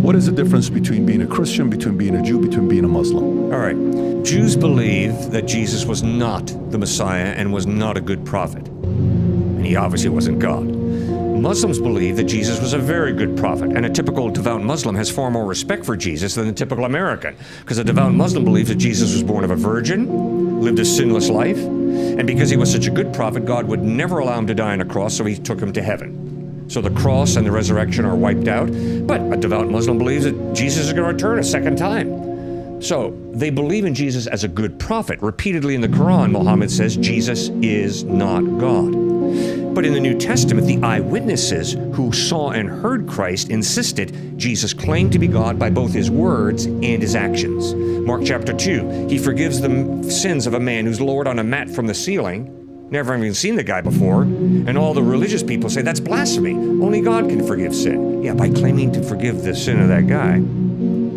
What is the difference between being a Christian, between being a Jew, between being a Muslim? All right. Jews believe that Jesus was not the Messiah and was not a good prophet. And he obviously wasn't God. Muslims believe that Jesus was a very good prophet, and a typical devout Muslim has far more respect for Jesus than a typical American, because a devout Muslim believes that Jesus was born of a virgin, lived a sinless life, and because he was such a good prophet, God would never allow him to die on a cross, so he took him to heaven. So the cross and the resurrection are wiped out, but a devout Muslim believes that Jesus is going to return a second time. So they believe in Jesus as a good prophet. Repeatedly in the Quran, Muhammad says Jesus is not God. But in the New Testament, the eyewitnesses who saw and heard Christ insisted Jesus claimed to be God by both his words and his actions. Mark chapter 2, he forgives the sins of a man who's lowered on a mat from the ceiling, never even seen the guy before, and all the religious people say that's blasphemy. Only God can forgive sin. Yeah, by claiming to forgive the sin of that guy,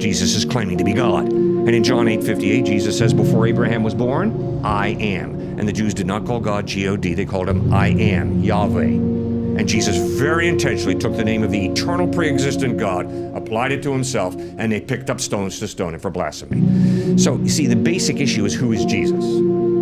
Jesus is claiming to be God. And in John 8:58, Jesus says, before Abraham was born, I am. And the Jews did not call God G-O-D, they called him I am, Yahweh. And Jesus very intentionally took the name of the eternal pre-existent God, applied it to himself, and they picked up stones to stone him for blasphemy. So, you see, the basic issue is who is Jesus?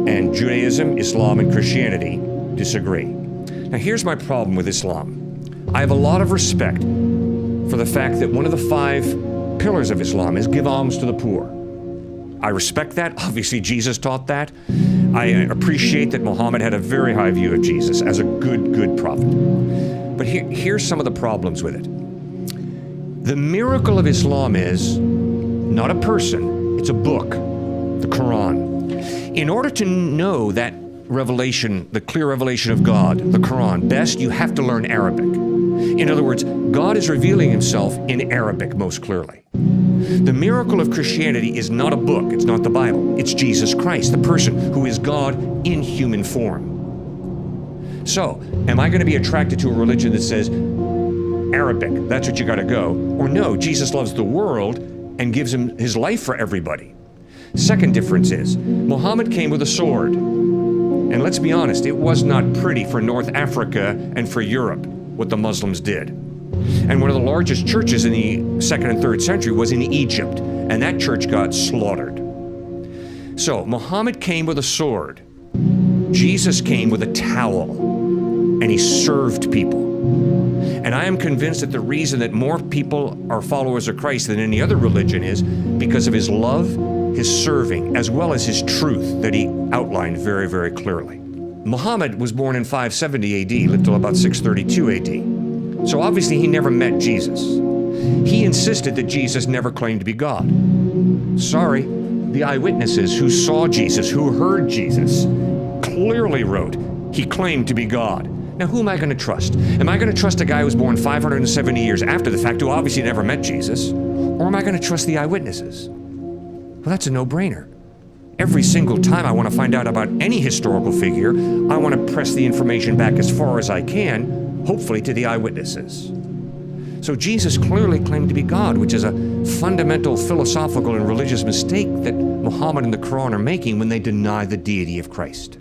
And Judaism, Islam, and Christianity disagree. Now, here's my problem with Islam. I have a lot of respect for the fact that one of the 5 pillars of Islam is give alms to the poor. I respect that. Obviously, Jesus taught that. I appreciate that Muhammad had a very high view of Jesus as a good prophet. But here's some of the problems with it. The miracle of Islam is not a person, it's a book, the Quran. In order to know that revelation, the clear revelation of God, the Quran, best, you have to learn Arabic. In other words, God is revealing himself in Arabic most clearly. The miracle of Christianity is not a book, it's not the Bible, it's Jesus Christ, the person who is God in human form. So, am I going to be attracted to a religion that says, Arabic, that's what you got to go? Or no, Jesus loves the world and gives him his life for everybody. Second difference is, Muhammad came with a sword. And let's be honest, it was not pretty for North Africa and for Europe, what the Muslims did. And one of the largest churches in the 2nd and 3rd century was in Egypt, and that church got slaughtered. So, Muhammad came with a sword. Jesus came with a towel, and he served people. And I am convinced that the reason that more people are followers of Christ than any other religion is because of his love, his serving, as well as his truth that he outlined very, very clearly. Muhammad was born in 570 AD, lived till about 632 AD. So obviously he never met Jesus. He insisted that Jesus never claimed to be God. Sorry, the eyewitnesses who saw Jesus, who heard Jesus, clearly wrote, he claimed to be God. Now who am I going to trust? Am I going to trust a guy who was born 570 years after the fact, who obviously never met Jesus? Or am I going to trust the eyewitnesses? Well, that's a no-brainer. Every single time I want to find out about any historical figure, I want to press the information back as far as I can, hopefully to the eyewitnesses. So Jesus clearly claimed to be God, which is a fundamental philosophical and religious mistake that Muhammad and the Quran are making when they deny the deity of Christ.